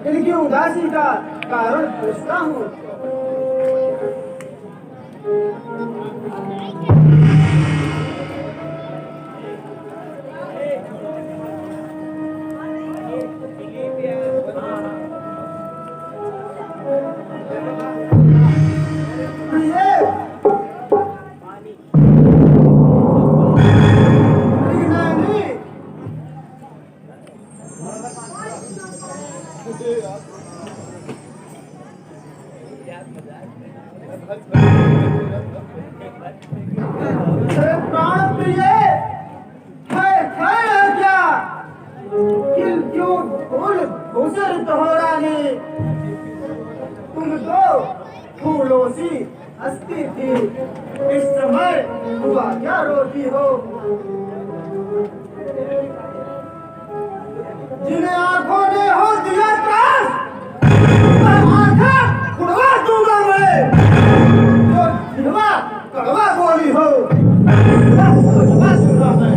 इनकी उदासी का कारण पूछता हूँ। तुम तो फूलों सी हंसती थी, इस समय हुआ क्या रोती हो? जिन्हें आंखों ने हो दिया त्रास, आंखें उड़वा दूंगा मैं। जो जिहवा कड़वा बोली हो, उड़वा दूंगा मैं।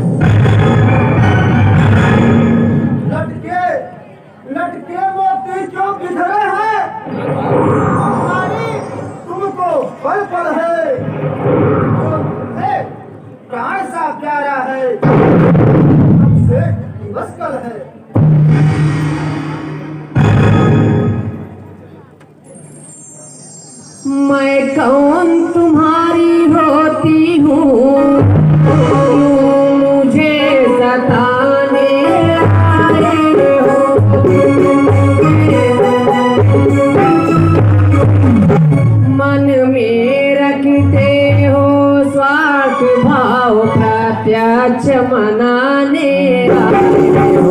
लटके मोती क्यों बिखरे हैं? तुमको पल पल है प्राण सा प्यारा है, हमसे दिवस कल है। मैं कौन तुम्हारी होती हूँ, मुझे सताने आए हो। मन में रखते हो स्वार्थ भाव, प्रत्यक्ष मनाने आए हो।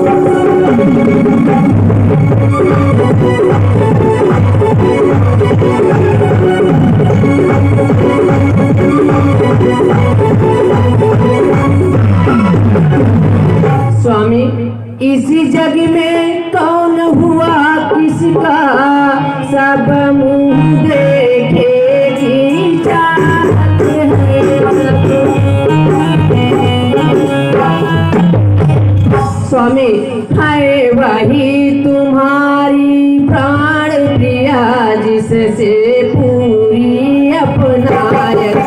स्वामी, इसी जग में कौन हुआ किसका, सब मुंह देखेगी चाहत है। स्वामी, है वही तुम्हारी प्राण प्रिया, जिससे पूरी अपनायत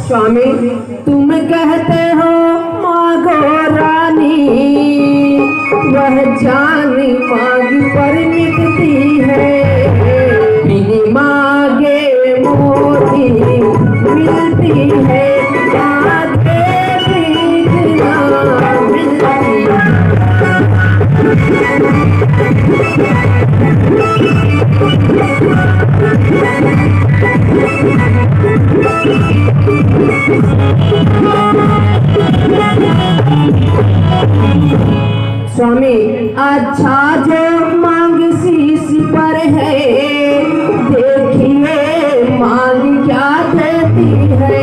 स्वामी, तुम कहते हो मांगो रानी, वह जान मांगी पर मिटती है। बिन मांगे मोती मिलती है, आगे बिना मिलती है। स्वामी, अच्छा जो मांग शीश पर है, देखिए मांग क्या देती है।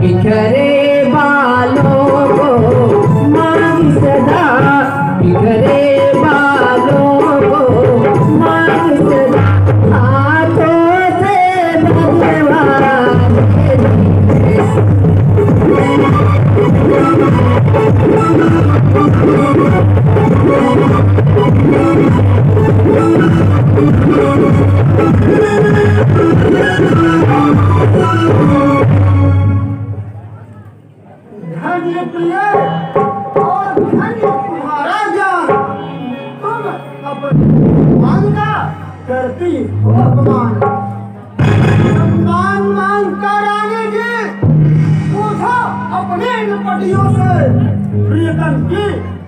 बिखरे बालों को मांग सदा, बिखरे बालों को मांग सदा, हाथों से भगवान धन्य प्रिय और धन्य तुम्हारा ज्ञान। तुम अपनी मांगना करती हो अपमान। सम्मान मांग कर आने की पूछो अपने इन पटियों से प्रियतम की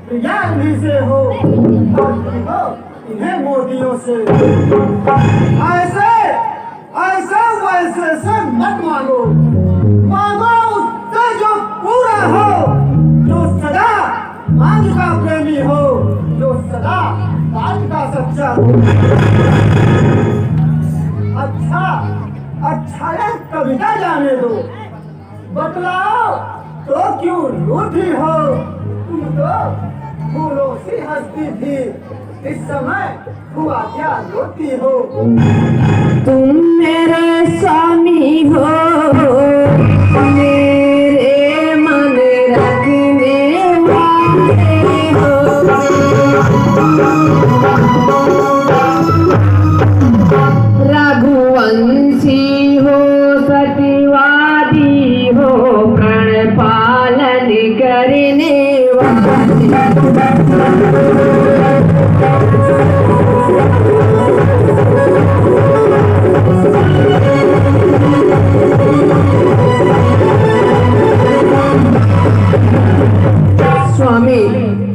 प्रियांगी से हो इन्हें मोदियों से ऐसे ऐसे वैसे से मत मांगो मांगो उससे जो पूरा हो जो सदा मांग का प्रेमी हो जो सदा बात का सच्चा हो अच्छा अच्छा ये कविता जाने दो बतलाओ तो क्यों रूठी हो तुम तो फूलों सी हंसती थी इस समय हुआ क्या रोती हो तुम मेरे स्वामी हो मेरे मन रखने वाले हो रघुवंशी हो सत्यवादी हो प्रण पालन करने स्वामी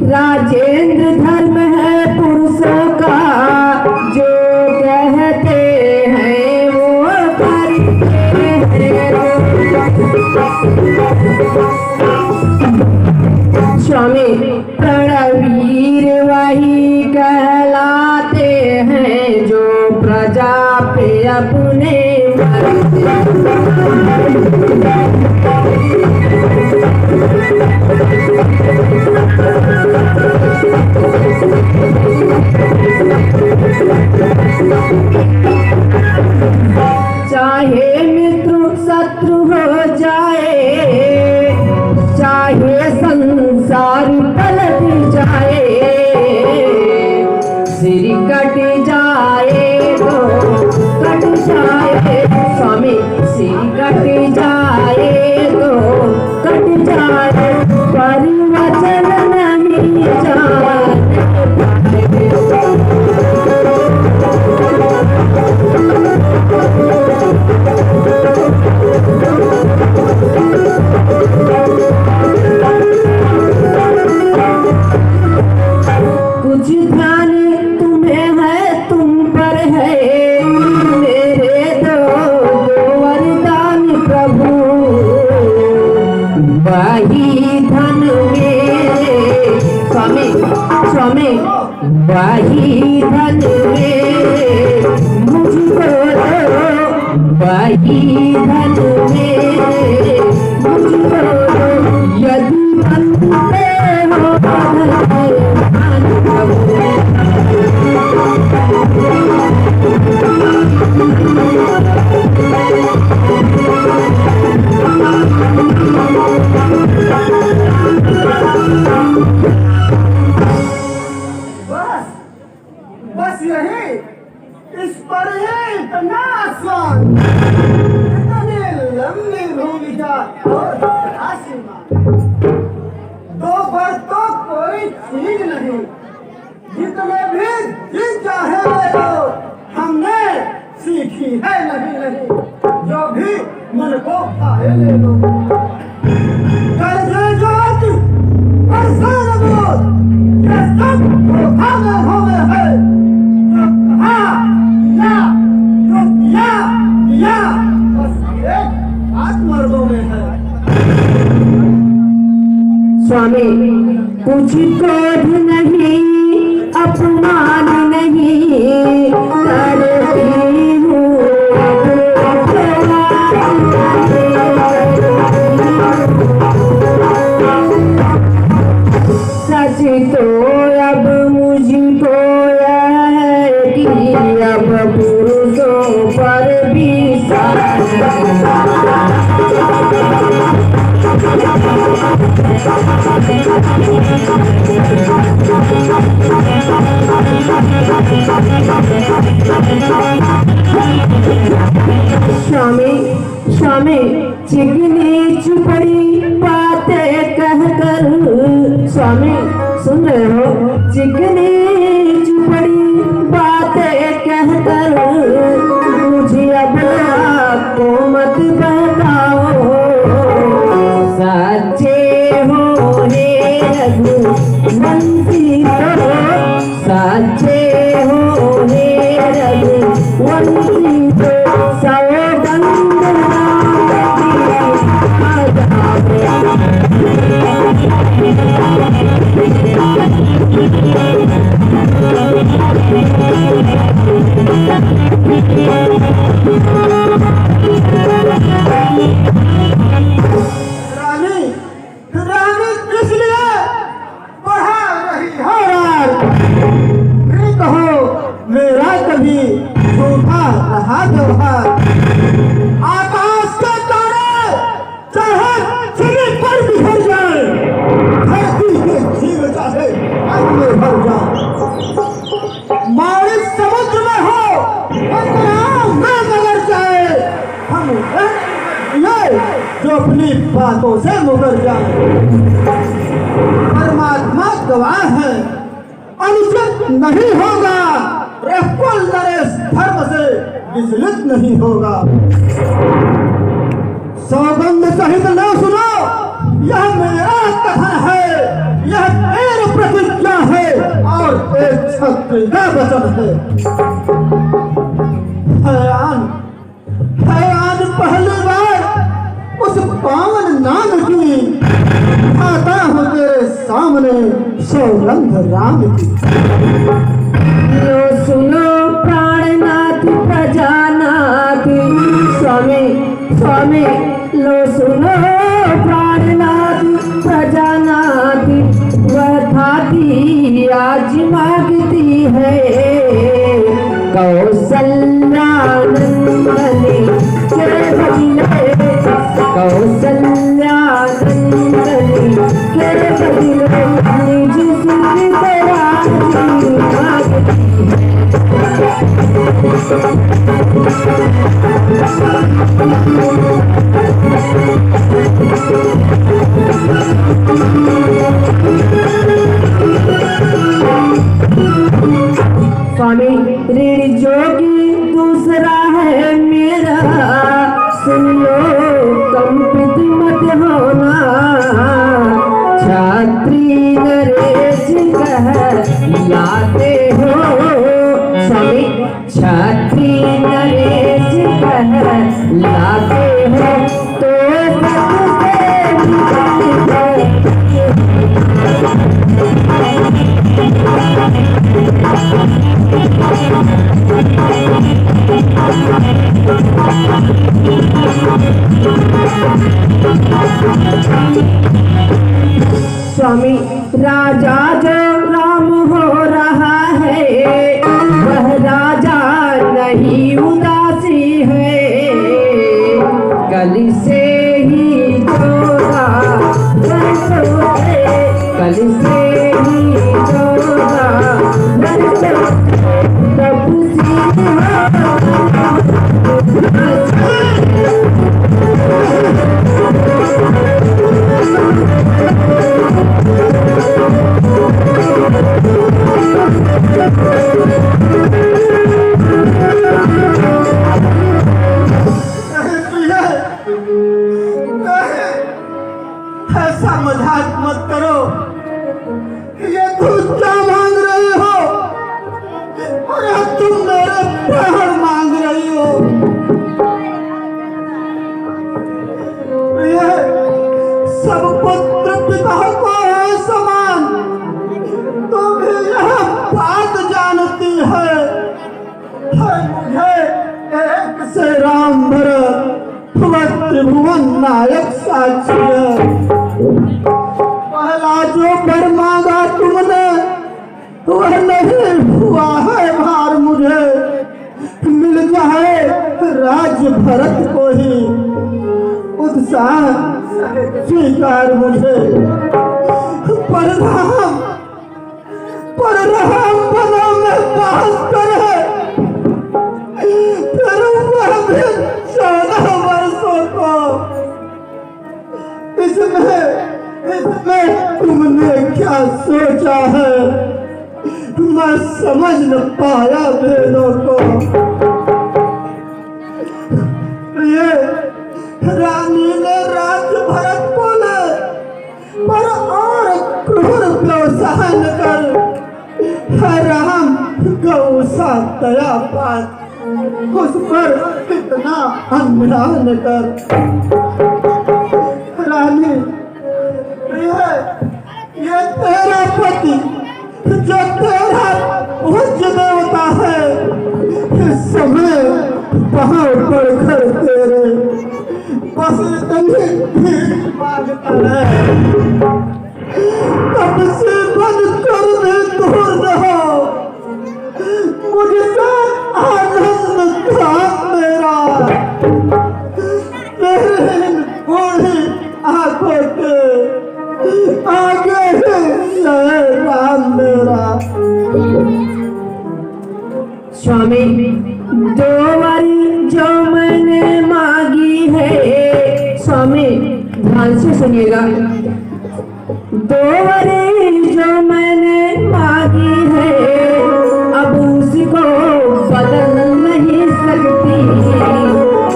राजेंद्र धर्म है पुरुषों का जो कहते हैं वो करते हैं स्वामी प्रणवीर वही कहलाते हैं जो प्रजा पे अपने चाहे मित्र शत्रु हो जाए चाहे संसार पलट जाए सिर कट जाए तो कट जाए स्वामी सिर कट जाए तो कट जाए पर वचन नहीं जाए कुछ ध्यान तुम्हें है तुम पर है मेरे दो वरदान प्रभु वही धन मेरे स्वामी स्वामी वही धन मेरे मुझको दो वही धन मेरे मुझको दो यदि बनते हो भगवान प्रभु बस बस यही इस पर है इतना आसान इतने लंबी भूमिका और आसमान दो पर तो कोई चीज नहीं जितने भी जी चाहे ले लो हमने सीखी है नहीं जो भी मन को खाए ले लो कर्जे जोत बरसान बोल ये सब धोखा में होवे है जो कहा किया जो किया बस एक आत्मर्गों में है स्वामी कुछ क्रोध नहीं अपमान नहीं करती हूँ सच तो अब मुझको यह है कि अब पुरुषों पर भी स्वामी स्वामी चिकनी चुपड़ी बातें कहकर स्वामी सुन रहे हो चिकनी चुपड़ी बातें कहकर मुझे अब को मत बताओ सच झूठी बातों से मुकर जाए। परमात्मा गवाह है, अनुचित नहीं होगा, कुल नरेश धर्म से विचलित नहीं होगा। सौगंध सहित न सुनो, यह मेरा कथन है, यह मेरी प्रतिज्ञा है और एक क्षत्रिय का वचन है। हैरान पहली बार उस पावन नाम की आता हूँ तेरे सामने, सौगंध राम की। लो सुनो प्राणनाथ प्रजानाथ स्वामी स्वामी, लो सुनो प्राणनाथ प्रजानाथ, वह थाती आज मांगती है कौशल्यानंदनी के बदले, कौशल्यानंदनी के बदले निज सुख दयालु मांगती स्वामी ऋण जोगी दूसरा है मेरा, सुन लो कंपित मत होना, छात्री नरेश कह लाते हो स्वामी, छात्री नरेश कह लाते हो तो स्वामी राजा जो राम हो रहा है, वह राजा नहीं उदासी है, कल से ही जोड़ा कल से ही जोड़ा तब ऐसा मजाक मत करो, ये तुम क्या मांग रहे हो? अरे तुम मेरे प्राण मांग रही हो। ये सब पुत्र पिता को है समान, तुम भी यह बात जानती है मुझे एक से राम भरत त्रिभुवन नायक साक्षी है। पहला जो वर मांगा तुमने वह नहीं हुआ है भार, मुझे मिल जाए राज्य भरत को ही उत्साह स्वीकार मुझे। परधाम बनो में बास करे, फिर वह भी 14 वर्षों को। इसमें तुमने क्या सोचा है, मैं समझ न पाया भेदों को। ये रानी ने राज्य भरत बोले पर और क्रूर व्यवसाय न कर, राम गौसा दया पात उस पर इतना अन्याय न कर। रानी ये तेरा पति जो तेरा पूज्य देवता है, इस समय वहां पढ़कर तेरे बस इतनी भीख मांगता है, तब से बंद कर दे, दूर रहो मुझसे आनंद था मेरा। तेरे बूढ़ी आंखों के आगे राम मेरा। स्वामी 2 बारी जो मैंने मांगी है, स्वामी सुनिएगा। दो वरी जो मैंने मांगी है अब उसको बदल नहीं सकती,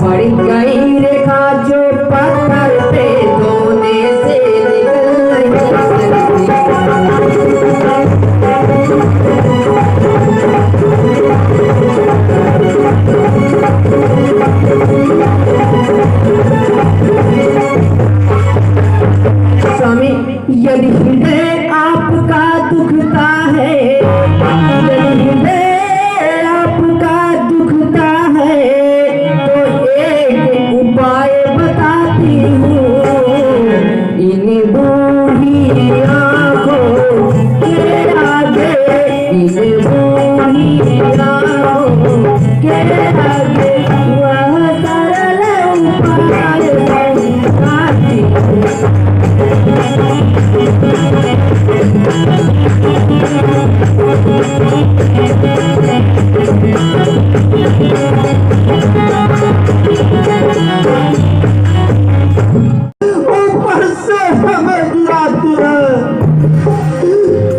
बढ़ गई रेखा जो पत्थर पे धोने से निकल नहीं स्वामी, यदि हृदय आपका दुखता है, यदि हृदय आपका दुखता है तो एक उपाय बताती हूँ। इन बूढ़ी आँखों के आगे, इन बूढ़ी आँखों के आगे वह सरल उपाय बताती हूँ। ऊपर से हमें गिराती है,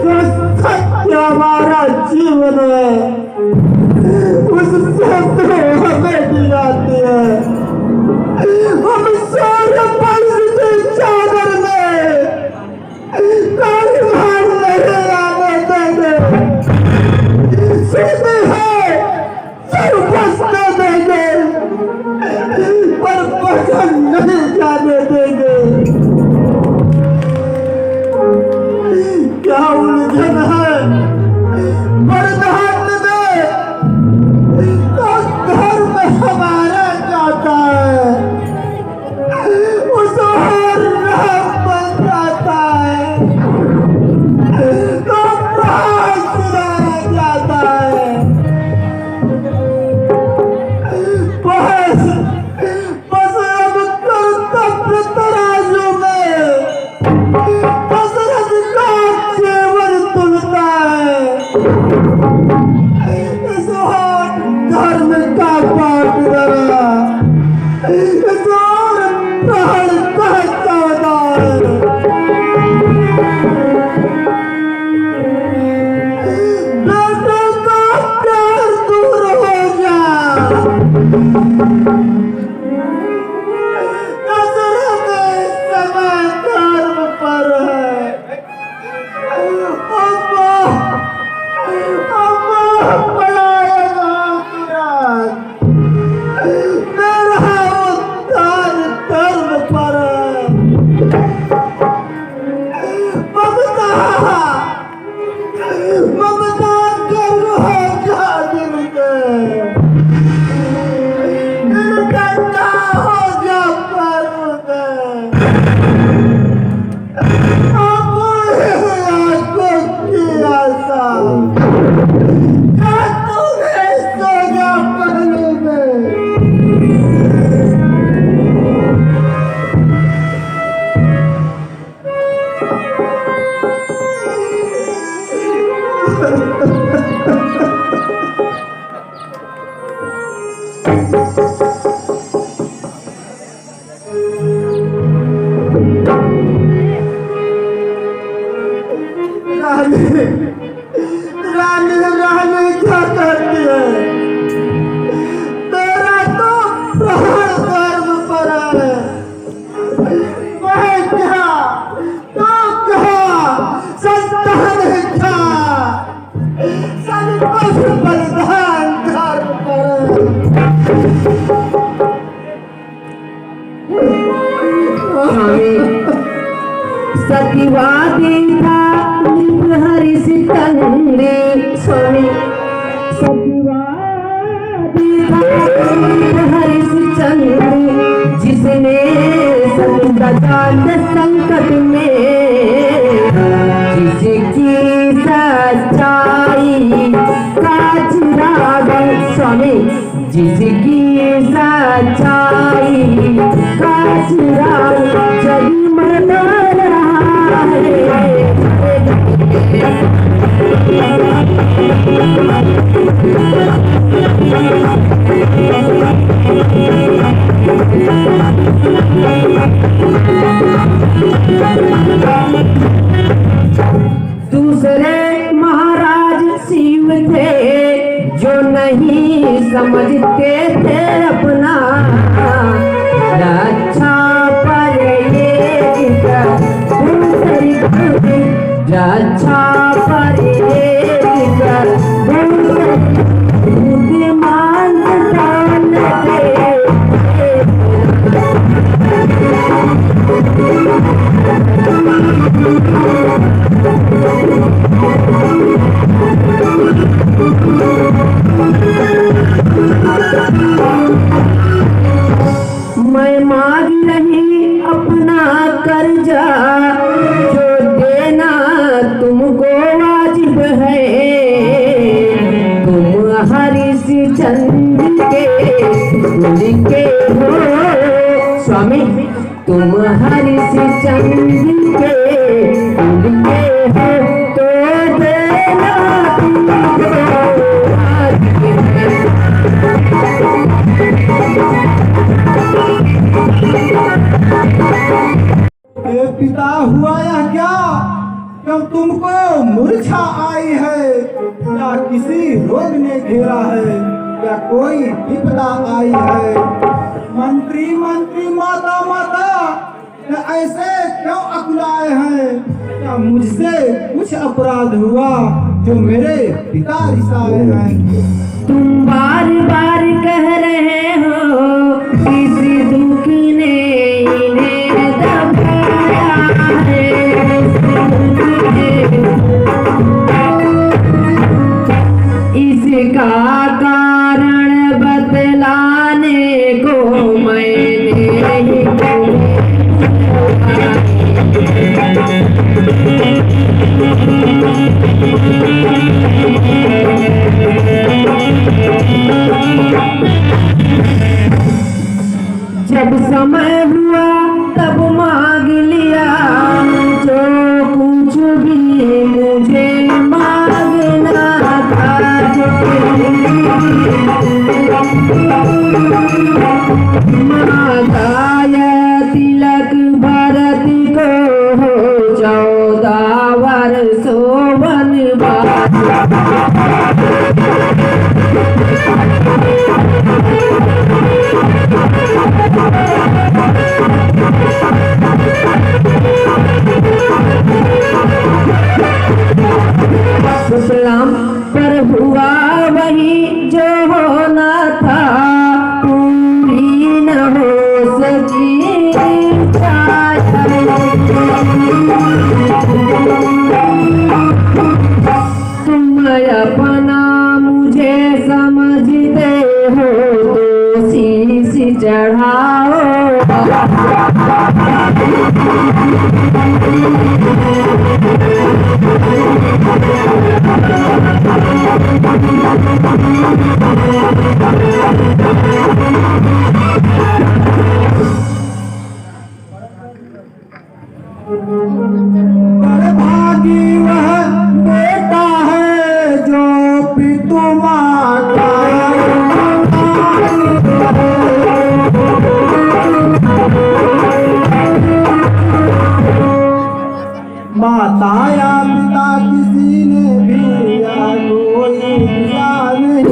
तो सत्य हमारा जीवन है, उससे तो हमें गिराती है। हम सारे परिस्थिति चादर में ताली मार नहीं आने देंगे, सीधी है सिर बसने देंगे, पर बचन नहीं जाने देंगे। क्या उलझन है वरदान में, तो धर्म हमारा जाता है, उस और राह बन जाता है, तो प्राण चुराया जाता है। बस बस अब कर्तव्य तराजू में दशरथ का जेवर तुलता है, इस और धर्म का पाठ धरा, इस और प्राण का चौधार। बेटे का प्यार दूर हो जा, दशरथ इस समय धर्म पर है। अम्मा पलायन की रात, मेरा उद्धार धर्म पर है। ममता ममता गर्व हो जा दिल के, दिल ठंडा हो जा पर्व में। अब आंखों की आशा क्या तूने सो जा पहलू में। रानी रानी रानी क्या करती है, तेरा तो प्राण धर्म पर है। मैं क्या तो क्या संतान क्या, सब कुछ बलिदान धर्म पर स्वामी, सतीवादी था हरिश्चंद्र, स्वामी सतीवादी था हरिश्चंद्र, जिसने संकट संकट में जिसकी सच्चाई का चिराग, स्वामी जिसकी सच्चाई का चिराग जगमगा रहा है। समझते थे अपना रक्षा पर एक दूसरी रक्षा पर एक बुद्धिमान डालते मैं मांग नहीं अपना कर्जा जो देना तुमको वाजिब है। तुम हरिश्चंद्र के कुल के हो स्वामी, तुम हरिश्चंद्र के कुल के हो तो देना तुमको वाजिब है। ये पिता हुआ या क्या? क्यों तुमको मूर्छा आई है, या किसी रोग ने घेरा है, या कोई विपदा आई है? मंत्री मंत्री माता माता या ऐसे क्यों अकुलाए हैं? क्या मुझसे कुछ अपराध हुआ जो मेरे पिता रिसाए हैं? तुम बार बार कह रहे हो किसी दुख ने इन्हें दबाया है। इसका कारण बतलाने को मैंने ही जब समय हुआ तब मांग लिया जो कुछ भी मुझे मांगना था। मांगाया तिलक भरत को हो 14 वर्षों वनवास। सुतलाम पर हुआ वही जो होना था, पूरी न हो सकी तुम अपना मुझे समझते हो तो शीश चढ़ाओ। बड़भागी वह बेटा है जो पितु माता माता या पिता किसी ने भी या कोई दूसरा नहीं।